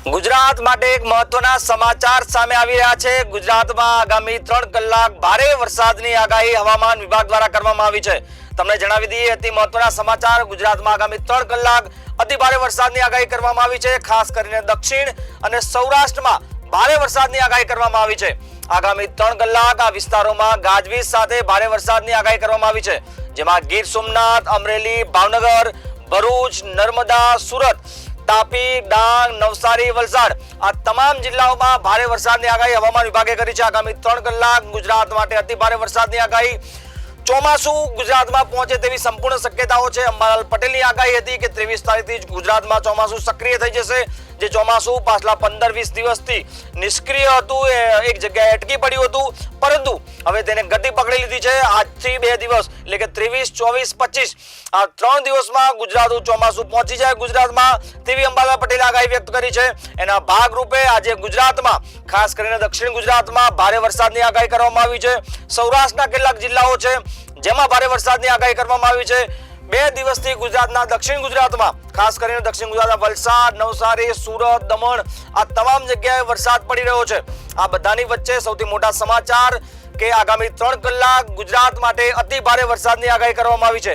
ગુજરાત માટે એક મહત્વના સમાચાર સામે આવી રહ્યા છે। ગુજરાતમાં આગામી 3 કલાક ભારે વરસાદની આગાહી હવામાન વિભાગ દ્વારા કરવામાં આવી છે। તમને જણાવી દઈએ અતિ મહત્વના સમાચાર। ગુજરાતમાં આગામી 3 કલાક અતિ ભારે વરસાદની આગાહી કરવામાં આવી છે। ખાસ કરીને દક્ષિણ અને સૌરાષ્ટ્રમાં ભારે વરસાદની આગાહી કરવામાં આવી છે। આગામી 3 કલાક આ વિસ્તારોમાં ગાજવીજ સાથે ભારે વરસાદની આગાહી કરવામાં આવી છે, જેમાં ગીર સોમનાથ, અમરેલી, ભાવનગર, ભરૂચ, નર્મદા, સુરત, તાપી, ડાંગ, નવસારી, વલસાડ આ તમામ જિલ્લાઓમાં ભારે વરસાદની આગાહી હવામાન વિભાગે કરી છે। આગામી 3 કલાક ગુજરાત માટે અતિ ભારે વરસાદની આગાહી। ચોમાસું ગુજરાતમાં પહોંચે તેવી સંપૂર્ણ શક્યતાઓ છે। અંબાલાલ પટેલની આગાહી હતી કે 23 તારીખથી જ ગુજરાતમાં ચોમાસું સક્રિય થઈ જશે। જે ચોમાસું પાછલા 15-20 દિવસથી નિષ્ક્રિય હતું, એક જગ્યાએ અટકી પડ્યું હતું, પરંતુ હવે તેને ગતિ પકડી લીધી છે। આજથી 2 દિવસ એટલે કે 23, 24, 25 આ 3 દિવસમાં ગુજરાતનું ચોમાસું પહોંચી જાય ગુજરાતમાં તેવી અંબાલાલ પટેલે આગાહી વ્યક્ત કરી છે। એના ભાગરૂપે આજે ગુજરાતમાં ખાસ કરીને દક્ષિણ ગુજરાતમાં ભારે વરસાદની આગાહી કરવામાં આવી છે। સૌરાષ્ટ્રના કેટલાક જિલ્લાઓ છે જેમાં ભારે વરસાદની આગાહી કરવામાં આવી છે। 2 દિવસથી ગુજરાતના દક્ષિણ ગુજરાતમાં ખાસ કરીને દક્ષિણ ગુજરાતના વલસાડ, નવસારી, સુરત, દમણ આ તમામ જગ્યાએ વરસાદ પડી રહ્યો છે। આ બધાની વચ્ચે સૌથી મોટા સમાચાર કે આગામી 3 કલાક ગુજરાત માટે અતિ ભારે વરસાદની આગાહી કરવામાં આવી છે।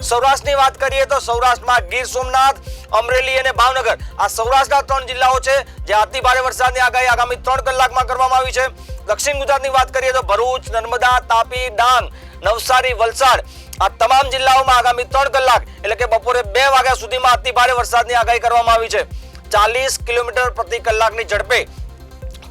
સૌરાષ્ટ્રની વાત કરીએ તો સૌરાષ્ટ્રમાં ગીર સોમનાથ, અમરેલી અને ભાવનગર આ સૌરાષ્ટ્રના 3 જિલ્લાઓ છે જ્યાં અતિ ભારે વરસાદની આગાહી આગામી 3 કલાકમાં કરવામાં આવી છે। દક્ષિણ ગુજરાતની વાત કરીએ તો ભરૂચ, નર્મદા, તાપી, ડાંગ, નવસારી, વલસાડ આ તમામ જિલ્લાઓમાં આગામી 3 કલાક એટલે કે બપોરે 2 વાગ્યા સુધીમાં અતિ ભારે વરસાદની આગાહી કરવામાં આવી છે। 40 કિલોમીટર પ્રતિ કલાકની ઝડપે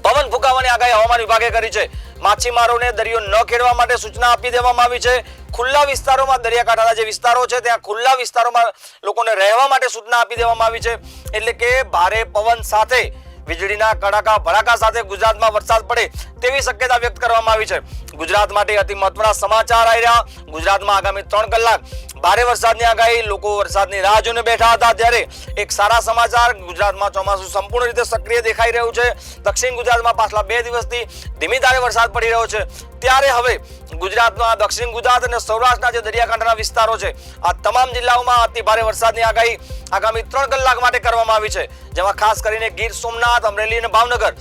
પવન ફૂંકાવાની આગાહી હવામાન વિભાગે કરી છે। માછીમારોને દરિયો ન ખેડવા માટે સૂચના આપી દેવામાં આવી છે। ખુલ્લા વિસ્તારોમાં, દરિયાકાંઠાના જે વિસ્તારો છે ત્યાં ખુલ્લા વિસ્તારોમાં લોકોને રહેવા માટે સૂચના આપી દેવામાં આવી છે। એટલે કે ભારે પવન સાથે વીજળીના કડાકા ભડાકા સાથે ગુજરાતમાં વરસાદ પડે તેવી શક્યતા વ્યક્ત કરવામાં આવી છે। ગુજરાત માટે અતિ મહત્વના સમાચાર આવી રહ્યા। ગુજરાતમાં આગામી 3 કલાક ભારે વરસાદની આગાહી। લોકો વરસાદની રાહ જોઈને બેઠા હતા, ત્યારે એક સારા સમાચાર, ગુજરાતમાં ચોમાસું સંપૂર્ણ રીતે સક્રિય દેખાઈ રહ્યું છે। દક્ષિણ ગુજરાતમાં પાછલા 2 દિવસથી ધીમી ધારે વરસાદ પડી રહ્યો છે, ત્યારે હવે ગુજરાતના દક્ષિણ ગુજરાત અને સૌરાષ્ટ્રના જે દરિયાકાંઠાના વિસ્તારો છે આ તમામ જિલ્લાઓમાં અતિ ભારે વરસાદની આગાહી આગામી 3 કલાક માટે કરવામાં આવી છે, જેમાં ખાસ કરીને ગીર સોમનાથ, અમરેલી અને ભાવનગર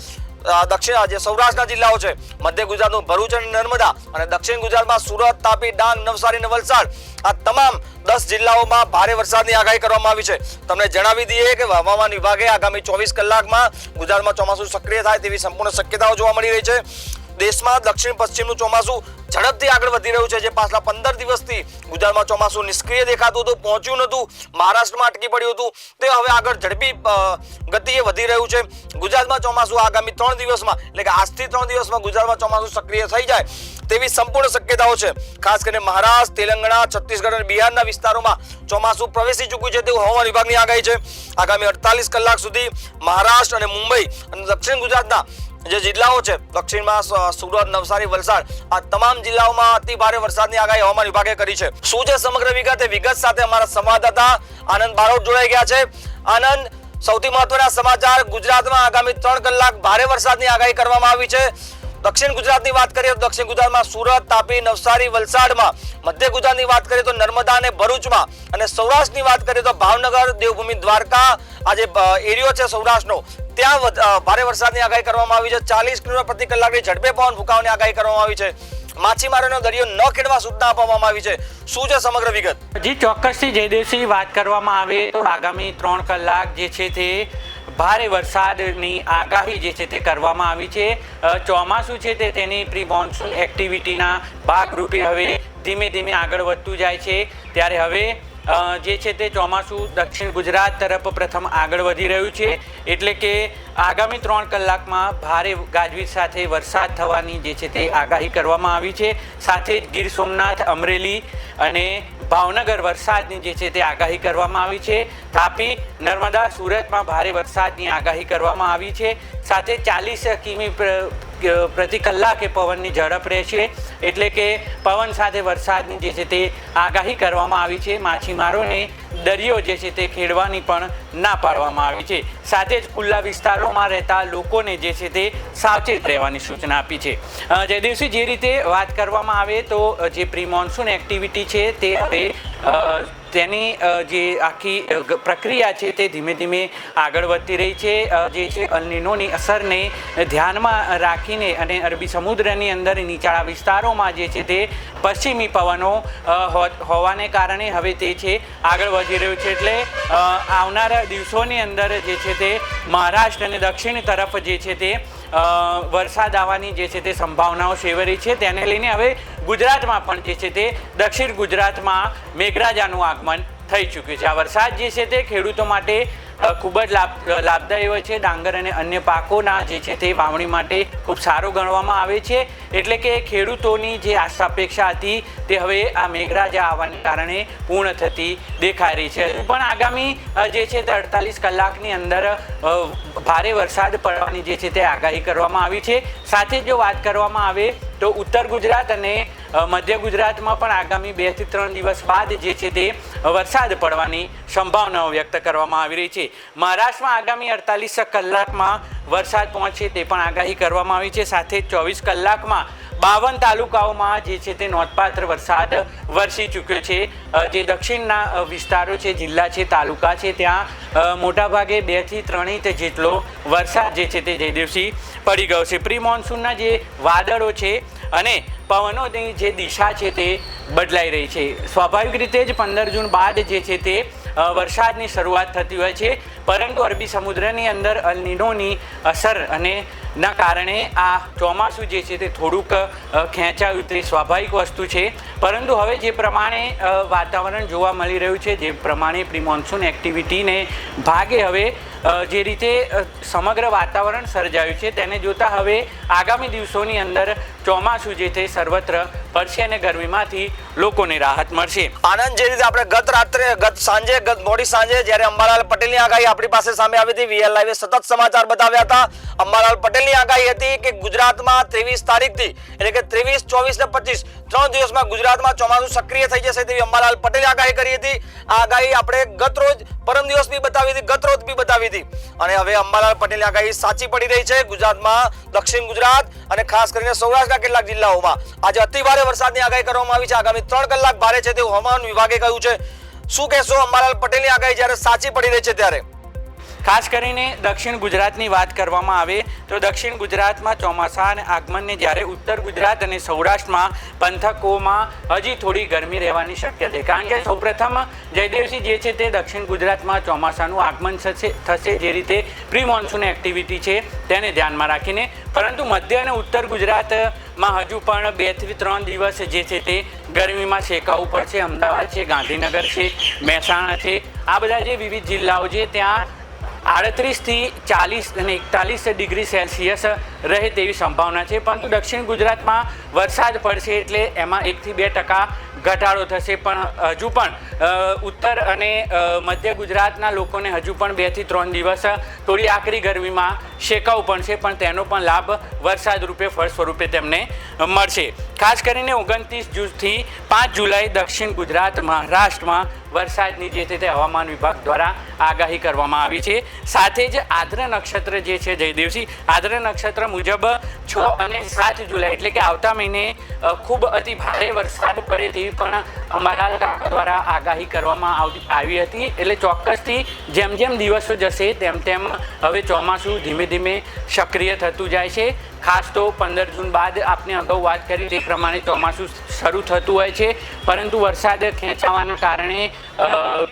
દક્ષિણ જે સૌરાષ્ટ્રના જિલ્લાઓ છે, મધ્ય ગુજરાતનું ભરૂચ અને નર્મદા અને દક્ષિણ ગુજરાતમાં સુરત, તાપી, ડાંગ, નવસારી અને વલસાડ આ તમામ 10 જિલ્લાઓમાં ભારે વરસાદની આગાહી કરવામાં આવી છે। તમને જણાવી દઈએ કે હવામાન વિભાગે આગામી 24 કલાકમાં ગુજરાતમાં ચોમાસું સક્રિય થાય તેવી સંપૂર્ણ શક્યતાઓ જોવા મળી રહી છે। દેશમાં દક્ષિણ પશ્ચિમનું ચોમાસું ઝડપથી આગળ વધી રહ્યું છે। જે પાછલા 15 દિવસથી ગુજરાતમાં ચોમાસું નિષ્ક્રિય દેખાતું હતું, પહોંચ્યું નહોતું, મહારાષ્ટ્રમાં અટકી પડ્યું હતું, તે હવે આગળ ઝડપી ગતિએ વધી રહ્યું છે। ગુજરાતમાં ચોમાસું આગામી 3 દિવસમાં એટલે કે આજથી 3 દિવસમાં ગુજરાતમાં ચોમાસું સક્રિય થઈ જાય તેવી સંપૂર્ણ શક્યતાઓ છે। ખાસ કરીને મહારાષ્ટ્ર, તેલંગાણા, છત્તીસગઢ અને બિહારના વિસ્તારોમાં ચોમાસું પ્રવેશી ચૂક્યું છે તેવું હવામાન વિભાગની આગાહી છે। આગામી 48 કલાક સુધી મહારાષ્ટ્ર અને મુંબઈ અને દક્ષિણ ગુજરાતના જે જિલ્લાઓ છે, દક્ષિણમાં સુરત, નવસારી, વલસાડ આ તમામ જિલ્લાઓમાં અતિ ભારે વરસાદની આગાહી હવામાન વિભાગે કરી છે। શું છે સમગ્ર વિગત સાથે અમારા સંવાદદાતા આનંદ બારોટ જોડાઈ ગયા છે। આનંદ, સૌથી મહત્વના સમાચાર, ગુજરાતમાં આગામી 3 કલાક ભારે વરસાદની આગાહી કરવામાં આવી છે। દક્ષિણ ગુજરાતની વાત કરીએ તો દક્ષિણ ગુજરાતમાં સુરત, તાપી, નવસારી, વલસાડમાં, મધ્ય ગુજરાતની વાત કરીએ તો નર્મદા અને ભરૂચમાં અને સૌરાષ્ટ્રની વાત કરીએ તો ભાવનગર, દેવભૂમિ, દ્વારકા આ જે એરિયો છે સૌરાષ્ટ્રનો ત્યાં ભારે વરસાદની આગાહી કરવામાં આવી છે। 40 કિલોમીટર પ્રતિ કલાકની ઝડપે પવન ફૂંકાવાની આગાહી કરવામાં આવી છે। માછીમારોનો દરિયો ન ખેડવા સૂચના આપવામાં આવી છે। શું છે સમગ્ર વિગત? જી ચોક્કસથી જયદેવસિંહ, વાત કરવામાં આવે તો આગામી 3 કલાક જે છે તે ભારે વરસાદની આગાહી જે છે તે કરવામાં આવી છે। ચોમાસું છે તે તેની પ્રી મોન્સૂન એક્ટિવિટીના ભાગરૂપે હવે ધીમે ધીમે આગળ વધતું જાય છે, ત્યારે હવે જે છે તે ચોમાસું દક્ષિણ ગુજરાત તરફ પ્રથમ આગળ વધી રહ્યું છે। એટલે કે આગામી 3 કલાકમાં ભારે ગાજવીજ સાથે વરસાદ થવાની જે છે તે આગાહી કરવામાં આવી છે। સાથે જ ગીર સોમનાથ, અમરેલી અને ભાવનગર વરસાદની જે છે તે આગાહી કરવામાં આવી છે। તાપી, નર્મદા, સુરતમાં ભારે વરસાદની આગાહી કરવામાં આવી છે। સાથે 40 કિમી પ્રતિ કલાકે પવનની ઝડપ રહેશે, એટલે કે પવન સાથે વરસાદની જે છે તે આગાહી કરવામાં આવી છે। માછીમારોને દરિયો જે છે તે ખેડવાની પણ ના પાડવામાં આવી છે। સાથે જ ખુલ્લા વિસ્તારોમાં રહેતા લોકોને જે છે તે સાવચેત રહેવાની સૂચના આપી છે। જયદેવસિંહ, જે રીતે વાત કરવામાં આવે તો જે પ્રી મોન્સૂન એક્ટિવિટી છે તે હવે તેની જે આખી પ્રક્રિયા છે તે ધીમે ધીમે આગળ વધતી રહી છે. જે છે અલ નીનોની અસરને ધ્યાનમાં રાખીને અને અરબી સમુદ્રની અંદર નીચાણા વિસ્તારોમાં જે છે તે પશ્ચિમી પવનો હોવાને કારણે હવે તે છે આગળ વધી રહ્યું છે. એટલે આવનારા દિવસોની અંદર જે છે તે મહારાષ્ટ્ર અને દક્ષિણ તરફ જે છે તે વરસાદ આવવાની જે છે તે સંભાવનાઓ સેવરી છે. તેને લઈને હવે ગુજરાતમાં પણ જે છે તે દક્ષિણ ગુજરાતમાં મેઘરાજાનું આગમન થઈ ચૂક્યું છે. આ વરસાદ જે છે તે ખેડૂતો માટે ખૂબ જ લાભદાયી હોય છે. ડાંગર અને અન્ય પાકોના જે છે તે વાવણી માટે ખૂબ સારો ગણવામાં આવે છે. એટલે કે ખેડૂતોની જે આશા અપેક્ષા હતી તે હવે આ મેઘરાજા આવવાને કારણે પૂર્ણ થતી દેખાઈ રહી છે. પણ આગામી જે છે તે 48 કલાકની અંદર ભારે વરસાદ પડવાની જે છે તે આગાહી કરવામાં આવી છે. સાથે જો વાત કરવામાં આવે તો ઉત્તર ગુજરાત અને મધ્ય ગુજરાતમાં પણ આગામી 2 થી 3 દિવસ બાદ જે છે તે વરસાદ પડવાની સંભાવનાઓ વ્યક્ત કરવામાં આવી રહી છે. મહારાષ્ટ્રમાં આગામી 48 કલાકમાં વરસાદ પહોંચે તે પણ આગાહી કરવામાં આવી છે. સાથે 24 કલાકમાં 52 તાલુકાઓમાં જે છે તે નોંધપાત્ર વરસાદ વરસી ચૂક્યો છે. જે દક્ષિણના વિસ્તારો છે, જિલ્લા છે, તાલુકા છે, ત્યાં મોટાભાગે 2 થી 3 ઇંચ જેટલો વરસાદ જે છે તે જયદેવસિંહ પડી ગયો છે. પ્રી મોન્સૂનના જે વાદળો છે અને પવનોની જે દિશા છે તે બદલાઈ રહી છે. સ્વાભાવિક રીતે જ 15 જૂન બાદ જે છે તે વરસાદની શરૂઆત થતી હોય છે. પરંતુ અરબી સમુદ્રની અંદર અલ નીનોની અસર અને ના કારણે આ ચોમાસું જે છે તે થોડુંક ખેંચાયું તે સ્વાભાવિક વસ્તુ છે. પરંતુ હવે જે પ્રમાણે વાતાવરણ જોવા મળી રહ્યું છે, જે પ્રમાણે પ્રી મોન્સૂન એક્ટિવિટીને ભાગે હવે જે રીતે સમગ્ર વાતાવરણ સર્જાયું છે તેને જોતાં હવે આગામી દિવસોની અંદર ચોમાસું જે તે સર્વત્ર પડશે અને ગરમીમાંથી લોકોને રાહત મળશે. આનંદ, જે રીતે આપણે ગત મોડી સાંજે જ્યારે અંબાલાલ પટેલની આગાહી આપણી પાસે સામે આવી હતી, વીએલ લાઈવે સતત સમાચાર બતાવ્યા હતા. અંબાલાલ પટેલની આગાહી હતી કે ગુજરાતમાં 23 તારીખથી એટલે કે 23, 24 ને 25 3 દિવસમાં ગુજરાતમાં ચોમાસું સક્રિય થઈ જશે તેવી અંબાલાલ પટેલે આગાહી કરી હતી. આ આગાહી આપણે ગત રોજ પરમ દિવસ બી બતાવી હતી, ગત રોજ બી બતાવી હતી અને હવે અંબાલાલ પટેલની આગાહી સાચી પડી રહી છે. ગુજરાતમાં દક્ષિણ ગુજરાત અને ખાસ કરીને સૌરાષ્ટ્રના કેટલાક જિલ્લાઓમાં આજે અતિ ભારે વરસાદની આગાહી કરવામાં આવી છે. આગામી 3 કલાક ભારે છે તેવું હવામાન વિભાગે કહ્યું છે. શું કહેશો અંબાલાલ પટેલની આગાહી જ્યારે સાચી પડી રહી છે ત્યારે? ખાસ કરીને દક્ષિણ ગુજરાતની વાત કરવામાં આવે તો દક્ષિણ ગુજરાતમાં ચોમાસાના આગમનને જ્યારે ઉત્તર ગુજરાત અને સૌરાષ્ટ્રમાં પંથકોમાં હજી થોડી ગરમી રહેવાની શક્યતા છે. કારણ કે સૌપ્રથમ જયદેવસિંહ જે છે તે દક્ષિણ ગુજરાતમાં ચોમાસાનું આગમન થશે જે રીતે પ્રી મોન્સૂન એક્ટિવિટી છે તેને ધ્યાનમાં રાખીને. પરંતુ મધ્ય અને ઉત્તર ગુજરાતમાં હજુ પણ 2 થી 3 દિવસ જે છે તે ગરમીમાં શેકાવું પડશે. અમદાવાદ છે, ગાંધીનગર છે, મહેસાણા છે, આ બધા જે વિવિધ જિલ્લાઓ છે ત્યાં 38 થી 40 અને 41 ડિગ્રી સેલ્સિયસ રહે તેવી સંભાવના છે. પરંતુ દક્ષિણ ગુજરાતમાં વરસાદ પડશે એટલે એમાં 1 થી 2% ઘટાડો થશે. પણ હજુ પણ ઉત્તર અને મધ્ય ગુજરાતના લોકોને હજુ પણ 2 થી 3 દિવસ થોડી આકરી ગરમીમાં શેકાવું પડશે. પણ તેનો પણ લાભ વરસાદ રૂપે ફળ સ્વરૂપે તેમને મળશે. ખાસ કરીને 29 જૂનથી 5 જુલાઈ દક્ષિણ ગુજરાત, મહારાષ્ટ્રમાં વરસાદની જે છે તે હવામાન વિભાગ દ્વારા આગાહી કરવામાં આવી છે. સાથે જ આદ્ર નક્ષત્ર જે છે જયદેવસિંહ, આદ્ર નક્ષત્ર મુજબ 6 અને 7 જુલાઈ એટલે કે આવતા મહિને ખૂબ અતિ ભારે વરસાદ પડે તેવી પણ અંબાલાલ કાકા દ્વારા આગાહી કરવામાં આવી હતી. એટલે ચોક્કસથી જેમ જેમ દિવસો જશે તેમ તેમ હવે ચોમાસું ધીમે ધીમે સક્રિય થતું જાય છે. ખાસ તો 15 જૂન બાદ આપને અગાઉ વાત કરી તે પ્રમાણે ચોમાસું શરૂ થતું હોય છે. પરંતુ વરસાદ ખેંચાવાના કારણે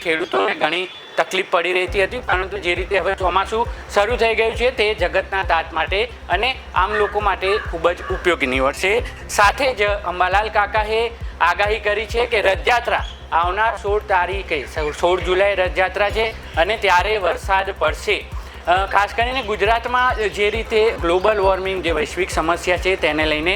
ખેડૂતોને ઘણી તકલીફ પડી રહેતી હતી. પરંતુ જે રીતે હવે ચોમાસું શરૂ થઈ ગયું છે તે જગતના તાત માટે અને આમ લોકો માટે ખૂબ જ ઉપયોગી નીવડશે. સાથે જ અંબાલાલ કાકાએ આગાહી કરી છે કે રથયાત્રા આવનાર 16 તારીખે 16 જુલાઈ રથયાત્રા છે અને ત્યારે વરસાદ પડશે. ખાસ કરીને ગુજરાતમાં જે રીતે ગ્લોબલ વોર્મિંગ જે વૈશ્વિક સમસ્યા છે તેને લઈને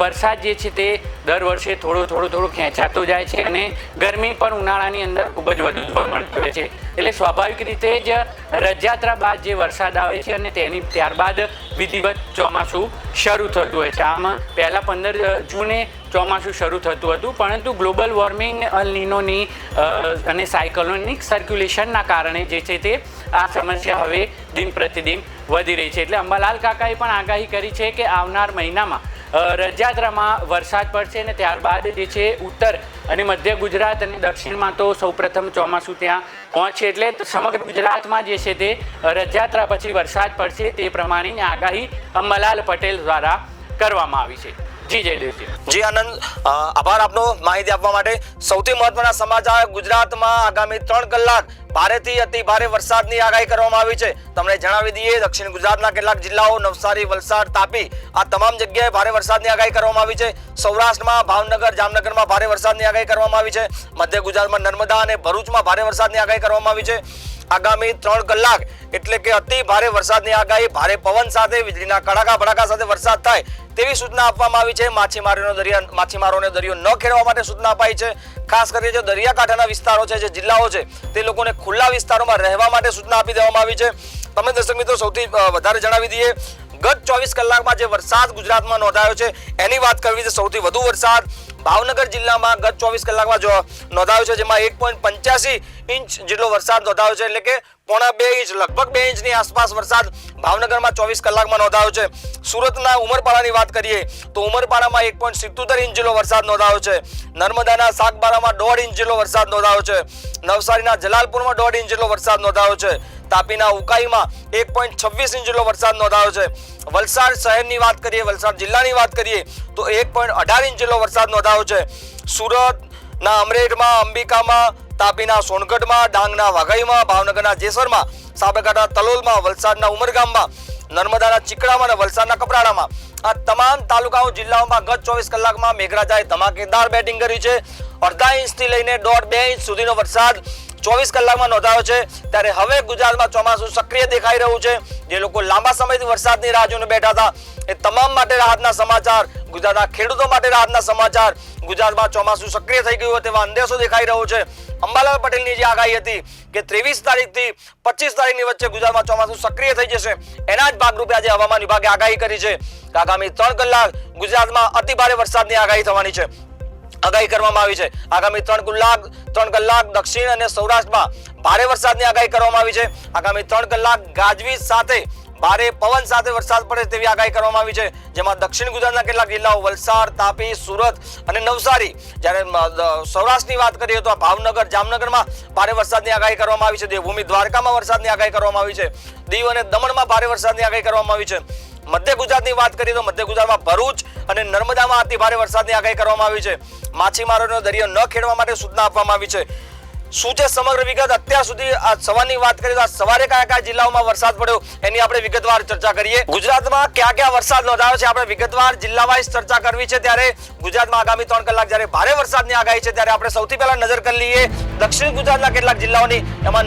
વરસાદ જે છે તે દર વર્ષે થોડો ખેંચાતો જાય છે અને ગરમી પણ ઉનાળાની અંદર ખૂબ જ વધુ જોવા મળતી હોય છે. એટલે સ્વાભાવિક રીતે જ રથયાત્રા બાદ જે વરસાદ આવે છે અને તેની ત્યારબાદ વિધિવત ચોમાસું શરૂ થતું હોય છે. આમ પહેલાં 15 જૂને ચોમાસું શરૂ થતું હતું. પરંતુ ગ્લોબલ વોર્મિંગ, અલ નીનોની અને સાયક્લોનિક સર્ક્યુલેશનના કારણે જે છે તે આ સમસ્યા હવે દિન પ્રતિદિન વધી રહી છે. એટલે અંબાલાલ કાકાએ પણ આગાહી કરી છે કે આવનાર મહિનામાં રથયાત્રામાં વરસાદ પડશે અને ત્યારબાદ જે છે ઉત્તર અને મધ્ય ગુજરાત અને દક્ષિણમાં તો સૌપ્રથમ ચોમાસું ત્યાં પહોંચે એટલે સમગ્ર ગુજરાતમાં જે છે તે રથયાત્રા પછી વરસાદ પડશે તે પ્રમાણેની આગાહી અંબાલાલ પટેલ દ્વારા કરવામાં આવી છે. જી જયદેવજી. જી આનંદ, આભાર આપનો માહિતી આપવા માટે. સૌથી મહત્વના સમાચાર, ગુજરાતમાં આગામી 3 કલાક ભારેથી અતિ ભારે વરસાદની આગાહી કરવામાં આવી છે. તમને જણાવી દઈએ, દક્ષિણ ગુજરાતના કેટલાક જિલ્લાઓ નવસારી, વલસાડ, તાપી આ તમામ જગ્યાએ ભારે વરસાદની આગાહી કરવામાં આવી છે. સૌરાષ્ટ્રમાં ભાવનગર, જામનગરમાં ભારે વરસાદની આગાહી કરવામાં આવી છે. મધ્ય ગુજરાતમાં નર્મદા અને ભરૂચમાં ભારે વરસાદની આગાહી કરવામાં આવી છે. આગામી 3 કલાક એટલે કે અતિ ભારે વરસાદની આગાહી, ભારે પવન સાથે વીજળીના કડાકા ભડાકા સાથે વરસાદ થાય તેવી સૂચના આપવામાં આવી છે. માછીમારોને દરિયો ન ખેડવા માટે સૂચના અપાઈ છે. ખાસ કરીને જે દરિયાકાંઠાના વિસ્તારો છે, જે જિલ્લાઓ છે, તે લોકોને ખુલ્લા વિસ્તારોમાં રહેવા માટે સૂચના આપી દેવામાં આવી છે. તમે દર્શક મિત્રો સૌથી વધારે જણાવી દઈએ, ગત 24 કલાકમાં જે વરસાદ ગુજરાતમાં નોંધાયો છે એની વાત કરવી છે. સૌથી વધુ વરસાદ ભાવનગર જિલ્લામાં ગત 24 કલાકમાં નોંધાયો છે, જેમાં 1.85 ઇંચ જેટલો વરસાદ નોંધાયો છે, એટલે કે 1.5 ઇંચ, લગભગ 2 ઇંચની આસપાસ વરસાદ ભાવનગરમાં 24 કલાકમાં નોંધાયો છે. સુરતના ઉમરપાડાની વાત કરીએ તો ઉમરપાડામાં 1.77 ઇંચ જેટલો વરસાદ નોંધાયો છે. નર્મદાના સાગબારામાં 1.5 ઇંચ જેટલો વરસાદ નોંધાયો છે. નવસારીના જલાલપુરમાં 1.5 ઇંચ જેટલો વરસાદ નોંધાયો છે. તાપીના ઉકાઈમાં 1.26 ઇંચ જેટલો વરસાદ નોંધાયો છે. વલસાડ શહેરની વાત કરીએ, વલસાડ જિલ્લાની વાત કરીએ તો 1.18 ઇંચ જેટલો વરસાદ નોંધાયો છે. સુરતના અમરેઠમાં, અંબિકામાં, તાપીના સોનગઢમાં, ડાંગના વાઘઈમાં, ભાવનગરના જેસરમાં, સાબરકાંઠા તલોલમાં, વલસાડના ઉમરગામમાં, નર્મદાના ચીકડામાં અને વલસાડના કપરાડામાં આ તમામ તાલુકાઓ જિલ્લાઓમાં ગત 24 કલાકમાં મેઘરાજાએ ધમાકેદાર બેટિંગ કરી છે. અડધા ઇંચથી લઈને 1.5 ઇંચ સુધીનો વરસાદ 24 કલાકમાં નોંધાયો છે. ત્યારે હવે ગુજરાતમાં ચોમાસું સક્રિય દેખાઈ રહ્યું છે. જે લોકો લાંબા સમયથી વરસાદની રાહ જોઈને બેઠા હતા એ તમામ માટે રાહતના સમાચાર, ગુજરાતના ખેડૂતો માટે રાહતના સમાચાર. ગુજરાતમાં ચોમાસું સક્રિય થઈ ગયું તેવા અંદેશો દેખાઈ રહ્યો છે. અંબાલાલ પટેલની જે આગાહી હતી કે 23 તારીખથી 25 તારીખની વચ્ચે ગુજરાતમાં ચોમાસું સક્રિય થઈ જશે, એના જ ભાગરૂપે આજે હવામાન વિભાગે આગાહી કરી છે કે આગામી 3 કલાક ગુજરાતમાં અતિ ભારે વરસાદની આગાહી થવાની છે. આગાહી કરવામાં આવી છે. આગામી 3 કલાક દક્ષિણ અને સૌરાષ્ટ્રમાં ભારે વરસાદની આગાહી કરવામાં આવી છે. આગામી 3 કલાક ગાજવીજ સાથે ભારે પવન સાથે વરસાદ પડે તેવી આગાહી કરવામાં આવી છે. જેમાં દક્ષિણ ગુજરાતના કેટલાક જિલ્લાઓ વલસાડ, તાપી, સુરત અને નવસારી, જ્યારે સૌરાષ્ટ્રની વાત કરીએ તો ભાવનગર, જામનગરમાં ભારે વરસાદની આગાહી કરવામાં આવી છે. દેવભૂમિ દ્વારકામાં વરસાદની આગાહી કરવામાં આવી છે. દીવ અને દમણમાં ભારે વરસાદની આગાહી કરવામાં આવી છે. મધ્ય ગુજરાતની વાત કરીએ તો મધ્ય ગુજરાતમાં ભરૂચ અને નર્મદામાં અતિ ભારે વરસાદની આગાહી કરવામાં આવી છે. માછીમારોનો દરિયો ન ખેડવા માટે સૂચના આપવામાં આવી છે. શું છે સમગ્ર વિગત અત્યાર સુધી? આ સવારની વાત કરીએ તો આ સવારે કયા કયા જિલ્લાઓમાં વરસાદ પડ્યો એની આપણે વિગતવાર ચર્ચા કરીએ. ગુજરાતમાં કયા કયા વરસાદ નોંધાયો છે આપણે વિગતવાર જિલ્લા વાઇઝ ચર્ચા કરવી છે. ત્યારે ગુજરાતમાં આગામી 3 કલાક જ્યારે ભારે વરસાદની આગાહી છે, ત્યારે આપણે સૌથી પહેલા નજર કરી લઈએ દક્ષિણ ગુજરાતના કેટલાક જિલ્લાઓની. એમાં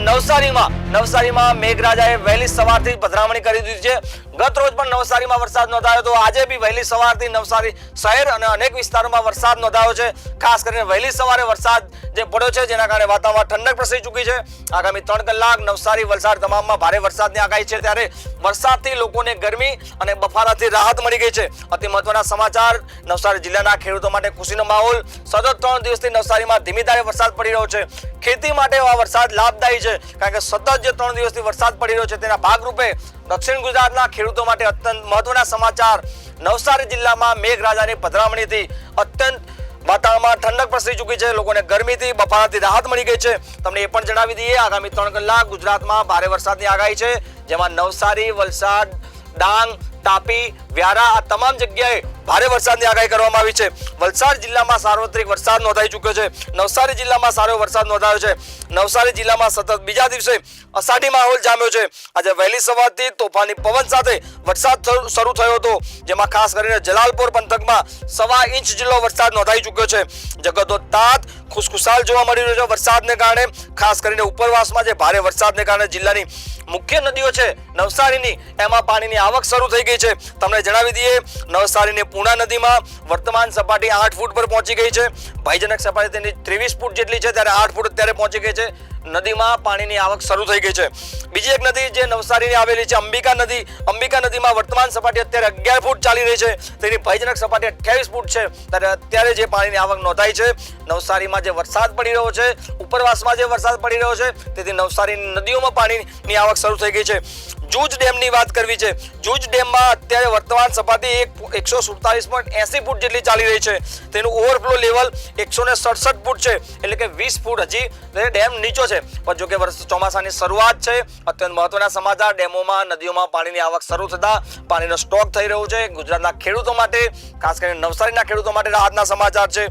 નવસારીમાં મેઘરાજાએ વહેલી સવારથી પધરામણી કરી દીધી છે. ગત રોજ પણ નવસારીમાં વરસાદ નોંધાયો તો આજે બી વહેલી સવારથી નવસારી શહેર અને અનેક વિસ્તારોમાં વરસાદ નોંધાયો છે. ખાસ કરીને વહેલી સવારે વરસાદ જે પડ્યો છે, જેના કારણે વાતાવરણ ઠંડક પ્રસરી ચૂકી છે. આગામી 3 કલાક નવસારી, વલસાડ તમામમાં ભારે વરસાદની આગાહી છે. ત્યારે વરસાદથી લોકોને ગરમી અને બફારાથી રાહત મળી ગઈ છે. અતિ મહત્વના સમાચાર, નવસારી જિલ્લાના ખેડૂતો માટે ખુશીનો માહોલ. સતત 3 દિવસથી નવસારીમાં ધીમી ધારે વરસાદ પડી રહ્યો છે. ખેતી માટે આ વરસાદ લાભદાયી છે, કારણ કે સતત જે 3 દિવસથી વરસાદ પડી રહ્યો છે તેના ભાગરૂપે દક્ષિણ ગુજરાતના ખેડૂતો માટે અત્યંત મહત્વના સમાચાર. નવસારી જિલ્લામાં મેઘરાજાની પધરામણીથી અત્યંત વાતાવરણમાં ઠંડક પ્રસરી ચૂકી છે. લોકોને ગરમીથી બફારાથી રાહત મળી ગઈ છે. તમને એ પણ જણાવી દઈએ, આગામી 3 કલાક ગુજરાતમાં ભારે વરસાદની આગાહી છે. જેમાં નવસારી, વલસાડ, ડાંગ, તાપી, વ્યારા આ તમામ જગ્યાએ ભારે વરસાદની આગાહી કરવામાં આવી છે. વલસાડ જિલ્લામાં સાર્વત્રિક વરસાદ નોંધાઈ ચૂક્યો છે. નવસારી જિલ્લામાં સારો વરસાદ નોંધાયો છે. નવસારી જિલ્લામાં સતત બીજા દિવસે અષાઢી માહોલ જામ્યો છે. આજે વહેલી સવારથી તોફાની પવન સાથે વરસાદ શરૂ થયો હતો, જેમાં ખાસ કરીને જલાલપોર પંથકમાં 1.25 ઇંચ જેટલો વરસાદ નોંધાઈ ચૂક્યો છે. જગતનો તાત ખુશખુશાલ જોવા મળી રહ્યો છે વરસાદને કારણે. ખાસ કરીને ઉપરવાસમાં જે ભારે વરસાદને કારણે જિલ્લાની મુખ્ય નદીઓ છે નવસારીની, એમાં પાણીની આવક શરૂ થઈ ગઈ છે. તમને જણાવી દઈએ, નવસારીની પૂર્ણા નદીમાં વર્તમાન સપાટી 8 ફૂટ પર પહોંચી ગઈ છે. ભયજનક સપાટી તેની 23 ફૂટ જેટલી છે, ત્યારે 8 ફૂટ અત્યારે પહોંચી ગઈ છે. નદીમાં પાણીની આવક શરૂ થઈ ગઈ છે. બીજી એક નદી જે નવસારીની આવેલી છે અંબિકા નદી. અંબિકા નદીમાં વર્તમાન સપાટી અત્યારે 11 ફૂટ ચાલી રહી છે. તેની ભયજનક સપાટી 28 ફૂટ છે. ત્યારે અત્યારે જે પાણીની આવક નોંધાઈ છે, નવસારીમાં જે વરસાદ પડી રહ્યો છે, ઉપરવાસમાં જે વરસાદ પડી રહ્યો છે, તેથી નવસારીની નદીઓમાં પાણીની આવક શરૂ થઈ ગઈ છે. જૂજ ડેમની વાત કરવી છે. જૂજ ડેમમાં અત્યારે વર્તમાન સપાટી 147.80 ફૂટ જેટલી ચાલી રહી છે. તેનું ઓવરફ્લો લેવલ 167 ફૂટ છે, એટલે કે 20 ફૂટ હજી ડેમ નીચો છે. પણ જો કે ચોમાસાની શરૂઆત છે, અત્યંત મહત્વના સમાચાર. ડેમોમાં નદીઓમાં પાણીની આવક શરૂ થતા પાણીનો સ્ટોક થઈ રહ્યો છે. ગુજરાતના ખેડૂતો માટે, ખાસ કરીને નવસારીના ખેડૂતો માટે રાહતના સમાચાર છે.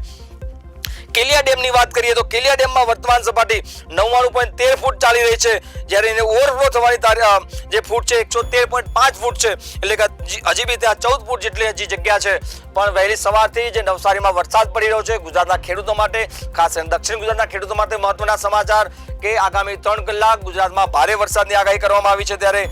કેલિયા ડેમની વાત કરીએ તો કેલિયા ડેમમાં વર્તમાન સપાટી 99.13 ફૂટ ચાલી રહી છે, જ્યારે એને ઓવરફ્લો થવાની જે ફૂટ છે 113.5 ફૂટ છે, એટલે કે હજી બી ત્યાં 14 ફૂટ જેટલી હજી જગ્યા છે. પણ વહેલી સવારથી જે નવસારીમાં વરસાદ પડી રહ્યો છે, ગુજરાતના ખેડૂતો માટે, ખાસ કરીને દક્ષિણ ગુજરાતના ખેડૂતો માટે મહત્વના સમાચાર કે આગામી 3 કલાક ગુજરાતમાં ભારે વરસાદની આગાહી કરવામાં આવી છે. ત્યારે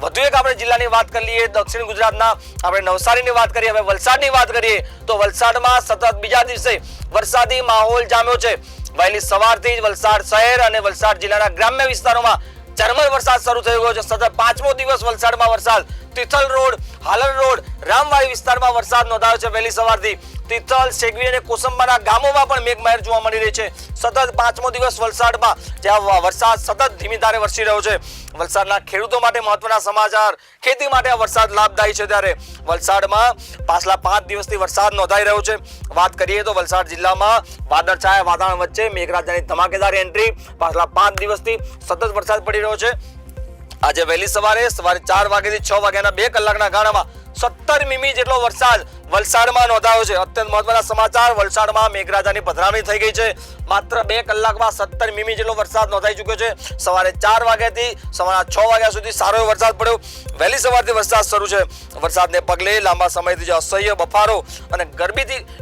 વધુ એક આપણે જિલ્લાની વાત કરી લઈએ, દક્ષિણ ગુજરાતના આપણે નવસારીની વાત કરીએ, હવે વલસાડની વાત કરીએ તો વલસાડમાં સતત બીજા દિવસે વરસાદી માહોલ જામ્યો છે. વહેલી સવારથી જ વલસાડ શહેર અને વલસાડ જિલ્લાના ગ્રામ્ય વિસ્તારોમાં ઝરમર વરસાદ શરૂ થઈ ગયો છે. સતત 5મો દિવસ વલસાડમાં વરસાદ. તિથલ રોડ, હાલર રોડ, રામવાડી વિસ્તારમાં વરસાદ નોંધાયો છે. વહેલી સવારથી તિથલ, શેગવી અને કોસંબાના ગામોમાં પણ મેઘમહેર જોવા મળી રહી છે. સતત 5મો દિવસ વલસાડમાં જ્યાં વરસાદ સતત ધીમી ધારે વરસી રહ્યો છે. વલસાડના ખેડૂતો માટે મહત્વના સમાચાર, ખેતી માટે આ વરસાદ લાભદાયી છે. ત્યારે વલસાડમાં પાછલા 5 દિવસથી વરસાદ નોંધાઈ રહ્યો છે. વાત કરીએ તો વલસાડ જિલ્લામાં વાદળછાયા વાતાવરણ વચ્ચે મેઘરાજાની ધમાકેદાર એન્ટ્રી. પાછલા 5 દિવસથી સતત વરસાદ પડી રહ્યો છે. આજે વહેલી સવારે 4 વાગ્યાથી 6 વાગ્યાના 2 કલાકના ગાળામાં 17 મીમી જેટલો વરસાદ વલસાડમાં નોંધાયો છે. અત્યંત મહત્વના સમાચાર, વલસાડમાં મેઘરાજાની પધરામણી થઈ ગઈ છે. માત્ર 2 કલાકમાં 17 મીમી જેટલો વરસાદ નોંધાઈ ચૂક્યો છે. સવારે 4 વાગ્યાથી સવારના 6 વાગ્યા સુધી સારો એવો વરસાદ પડ્યો. વહેલી સવારથી વરસાદ શરૂ છે. વરસાદને પગલે લાંબા સમયથી જે અસહ્ય બફારો અને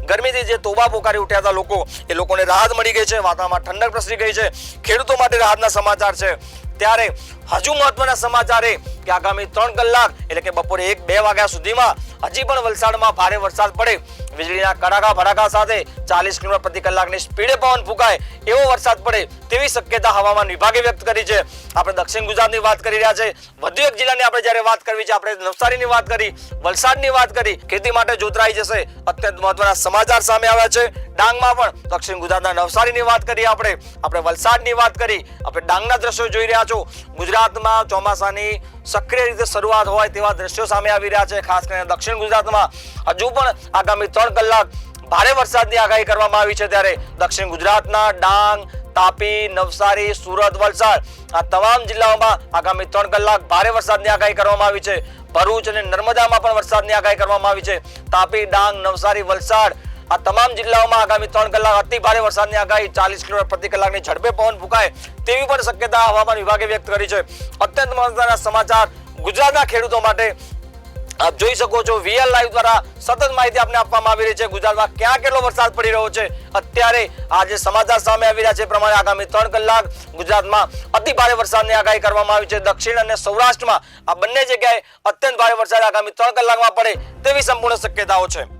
ગરમીથી જે તોબા પોકારી ઉઠ્યા હતા લોકો, એ લોકોને રાહત મળી ગઈ છે. વાતાવરણમાં ઠંડક પ્રસરી ગઈ છે. ખેડૂતો માટે રાહતના સમાચાર છે. ત્યારે હજુ મહત્વના સમાચાર એ કે આગામી 3 કલાક એટલે કે બપોરે 1-2 વાગ્યા સુધીમાં હજી પણ વલસાડમાં ભારે વરસાદ પડે, વીજળીના કડાકા ભડાકા સાથે 40 કિલોમીટર પ્રતિ કલાકની સ્પીડે પવન ફૂંકાય એવો વરસાદ પડે તેવી શક્યતા હવામાન વિભાગે વ્યક્ત કરી છે. આપણે દક્ષિણ ગુજરાતની વાત કરી રહ્યા છે. વધુ એક જિલ્લાની આપણે જ્યારે વાત કરવી છે, આપણે નવસારીની વાત કરી, વલસાડની વાત કરી. ખેતી માટે જોતરાઈ જશે. અત્યંત મહત્વના સમાચાર સામે આવ્યા છે. ડાંગમાં પણ દક્ષિણ ગુજરાતના નવસારીની વાત કરી, આપણે વલસાડની વાત કરી, આપણે ડાંગના દ્રશ્યો જોઈ રહ્યા છો. ગુજરાતમાં ચોમાસાની સક્રિય રીતે શરૂઆત હોય તેવા દ્રશ્યો સામે આવી રહ્યા છે. ખાસ કરીને દક્ષિણ ગુજરાતમાં હજુ પણ આગામી 3 કલાક ભારે વરસાદની આગાહી કરવામાં આવી છે. ત્યારે દક્ષિણ ગુજરાતના ડાંગ, તાપી, નવસારી, સુરત, વલસાડ આ તમામ જિલ્લાઓમાં આગામી 3 કલાક ભારે વરસાદની આગાહી કરવામાં આવી છે. ભરૂચ અને નર્મદામાં પણ વરસાદની આગાહી કરવામાં આવી છે. તાપી, ડાંગ, નવસારી, વલસાડ આ તમામ જિલ્લાઓમાં આગામી 3 કલાક અતિ ભારે વરસાદની આગાહી, 40 કિલોમીટર પ્રતિ કલાકની ઝડપે પવન ફૂંકાય તેવી પણ શક્યતા હવામાન વિભાગે વ્યક્ત કરી છે. અત્યંત મહત્વના સમાચાર ગુજરાતના ખેડૂતો માટે. આપ જોઈ શકો છો, વીએલ લાઈવ દ્વારા સતત માહિતી આપને આપવામાં આવી રહી છે. ગુજરાતમાં ક્યાં કેટલો વરસાદ પડી રહ્યો છે. અત્યારે આ જે સમાચાર સામે આવી રહ્યા છે એ પ્રમાણે આગામી 3 કલાક ગુજરાતમાં અતિ ભારે વરસાદની આગાહી કરવામાં આવી છે. દક્ષિણ અને સૌરાષ્ટ્રમાં આ બંને જગ્યાએ અત્યંત ભારે વરસાદ આગામી 3 કલાકમાં પડે તેવી સંપૂર્ણ શક્યતાઓ છે.